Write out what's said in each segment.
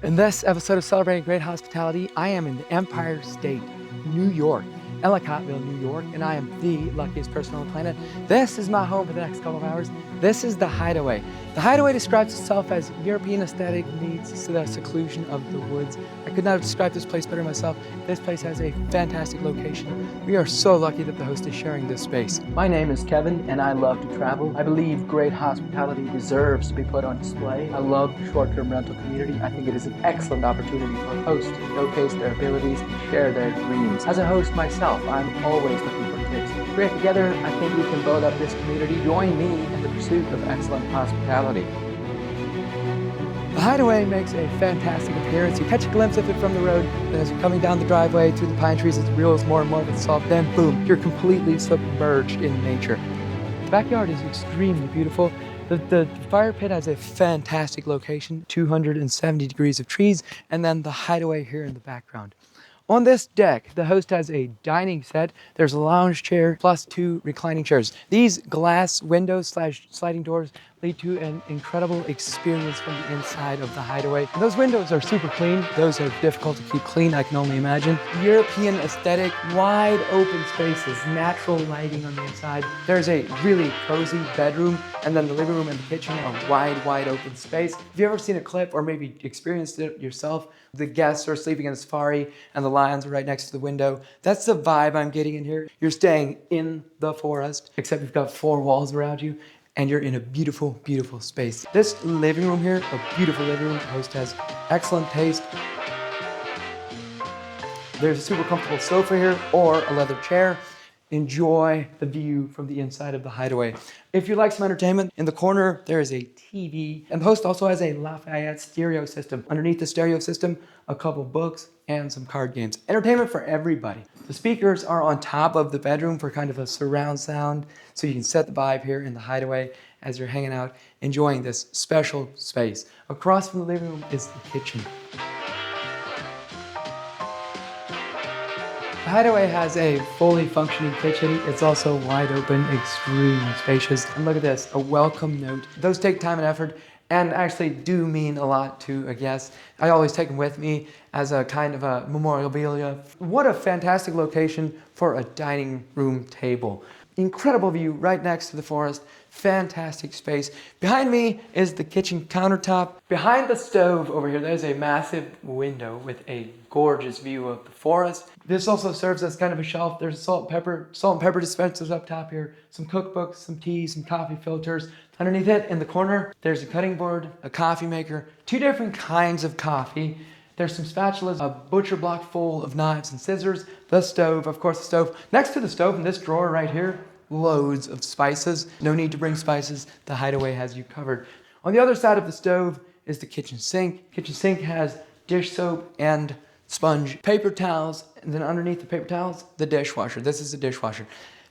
In this episode of Celebrating Great Hospitality, I am in the Empire State, New York, Ellicottville, New York, and I am the luckiest person on the planet. This is my home for the next couple of hours. This is the Hideaway. The Hideaway describes itself as European aesthetic meets the seclusion of the woods. I could not have described this place better myself. This place has a fantastic location. We are so lucky that the host is sharing this space. My name is Kevin, and I love to travel. I believe great hospitality deserves to be put on display. I love the short-term rental community. I think it is an excellent opportunity for hosts to showcase their abilities and share their dreams. As a host myself, I'm always looking for tips. Great together, I think we can build up this community. Join me in the pursuit of excellent hospitality. The Hideaway makes a fantastic appearance. You catch a glimpse of it from the road, and as you're coming down the driveway through the pine trees, it reveals more and more of itself. Then boom, you're completely submerged in nature. The backyard is extremely beautiful. The fire pit has a fantastic location, 270 degrees of trees, and then the Hideaway here in the background. On this deck, the host has a dining set. There's a lounge chair plus 2 reclining chairs. These glass windows / sliding doors lead to an incredible experience from the inside of the Hideaway. And those windows are super clean. Those are difficult to keep clean, I can only imagine. European aesthetic, wide open spaces, natural lighting on the inside. There's a really cozy bedroom, and then the living room and the kitchen are wide open space. Have you ever seen a clip or maybe experienced it yourself? The guests are sleeping in a safari and the lions are right next to the window. That's the vibe I'm getting in here. You're staying in the forest, except you've got 4 walls around you, and you're in a beautiful, beautiful space. This living room here, a beautiful living room. The host has excellent taste. There's a super comfortable sofa here or a leather chair. Enjoy the view from the inside of the Hideaway. If you like some entertainment, in the corner there is a TV, and the host also has a Lafayette stereo system. Underneath the stereo system, a couple books and some card games. Entertainment for everybody. The speakers are on top of the bedroom for kind of a surround sound, so you can set the vibe here in the Hideaway as you're hanging out, enjoying this special space. Across from the living room is the kitchen. The Hideaway has a fully functioning kitchen. It's also wide open, extremely spacious. And look at this, a welcome note. Those take time and effort and actually do mean a lot to a guest. I always take them with me as a kind of a memorabilia. What a fantastic location for a dining room table. Incredible view right next to the forest. Fantastic space. Behind me is the kitchen countertop. Behind the stove over here, there's a massive window with a gorgeous view of the forest. This also serves as kind of a shelf. There's salt and pepper dispensers up top here, some cookbooks, some tea, some coffee filters. Underneath it, in the corner, there's a cutting board, a coffee maker, 2 different kinds of coffee. There's some spatulas, a butcher block full of knives and scissors, the stove, of course the stove. Next to the stove in this drawer right here, loads of spices. No need to bring spices. The Hideaway has you covered. On the other side of the stove is the kitchen sink. Kitchen sink has dish soap and sponge, paper towels, and then underneath the paper towels, the dishwasher. This is the dishwasher.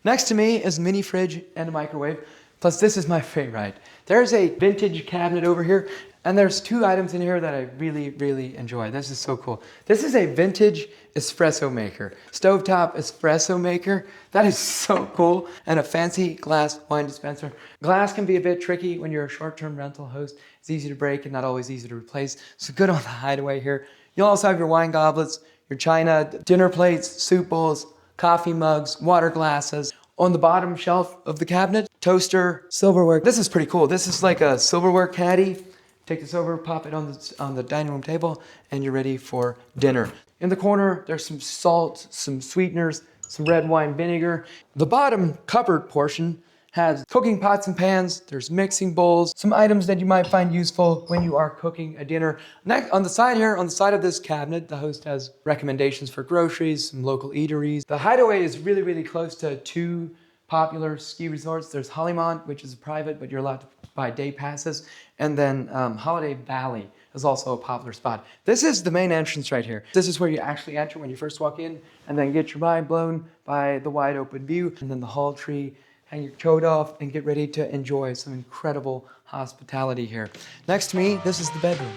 Next to me is a mini fridge and a microwave. Plus, this is my favorite. There's a vintage cabinet over here, and there's 2 items in here that I really enjoy. This is so cool. This is a vintage espresso maker, stovetop espresso maker. That is so cool. And a fancy glass wine dispenser. Glass can be a bit tricky when you're a short-term rental host. It's easy to break and not always easy to replace. So good on the Hideaway here. You'll also have your wine goblets, your china, dinner plates, soup bowls, coffee mugs, water glasses. On the bottom shelf of the cabinet, toaster, silverware. This is pretty cool. This is like a silverware caddy. Take this over, pop it on the dining room table, and you're ready for dinner. In the corner, there's some salt, some sweeteners, some red wine vinegar. The bottom cupboard portion has cooking pots and pans. There's mixing bowls, some items that you might find useful when you are cooking a dinner. Next, on the side here, on the side of this cabinet, the host has recommendations for groceries, some local eateries. The Hideaway is really close to 2 popular ski resorts. There's Holimont, which is private, but you're allowed to buy day passes. And then Holiday Valley is also a popular spot. This is the main entrance right here. This is where you actually enter when you first walk in, and then get your mind blown by the wide open view, and then the hall tree, hang your coat off, and get ready to enjoy some incredible hospitality here. Next to me, this is the bedroom.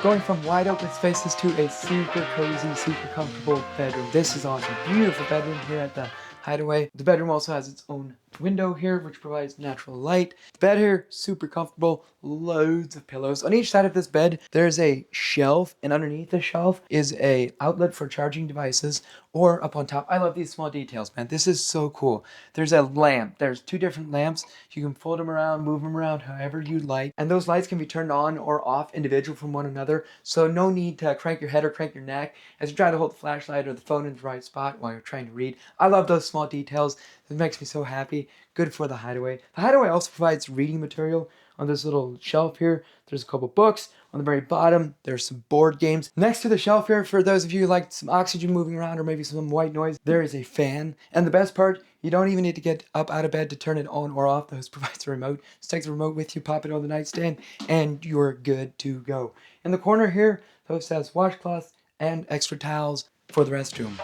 Going from wide open spaces to a super cozy, super comfortable bedroom. This is awesome. Beautiful bedroom here at the Hideaway. The bedroom also has its own window here, which provides natural light. The bed here, super comfortable, loads of pillows. On each side of this bed, there's a shelf, and underneath the shelf is a outlet for charging devices, or up on top. I love these small details, man. This is so cool. There's a lamp. There's 2 different lamps. You can fold them around, move them around however you like. And those lights can be turned on or off individual from one another. So no need to crank your head or crank your neck as you try to hold the flashlight or the phone in the right spot while you're trying to read. I love those small details. It makes me so happy. Good for the Hideaway. The Hideaway also provides reading material. On this little shelf here, there's a couple books. On the very bottom, there's some board games. Next to the shelf here, for those of you who like some oxygen moving around or maybe some white noise, there is a fan. And the best part, you don't even need to get up out of bed to turn it on or off. The host provides a remote. Just take the remote with you, pop it on the nightstand, and you're good to go. In the corner here, the host has washcloths and extra towels for the restroom.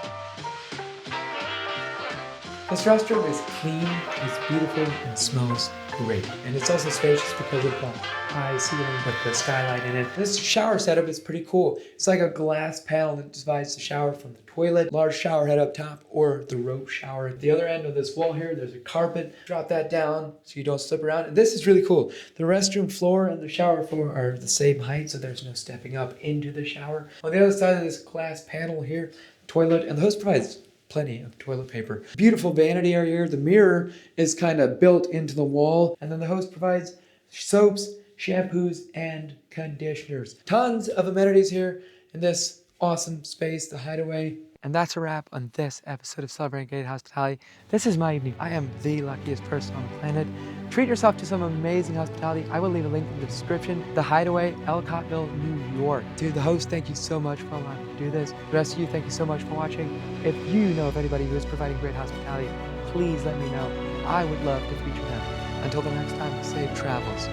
This restroom is clean, it's beautiful, and smells great. And it's also spacious because of the high ceiling with the skylight in it. This shower setup is pretty cool. It's like a glass panel that divides the shower from the toilet. Large shower head up top, or the rope shower. At the other end of this wall here, there's a carpet. Drop that down so you don't slip around. And this is really cool. The restroom floor and the shower floor are the same height, so there's no stepping up into the shower. On the other side of this glass panel here, toilet, and the host provides plenty of toilet paper. Beautiful vanity area here. The mirror is kind of built into the wall. And then the host provides soaps, shampoos, and conditioners. Tons of amenities here in this awesome space, the Hideaway. And that's a wrap on this episode of Celebrating Great Hospitality. This is my evening. I am the luckiest person on the planet. Treat yourself to some amazing hospitality. I will leave a link in the description. The Hideaway, Ellicottville, New York. To the host, thank you so much for allowing me to do this. The rest of you, thank you so much for watching. If you know of anybody who is providing great hospitality, please let me know. I would love to feature them. Until the next time, safe travels.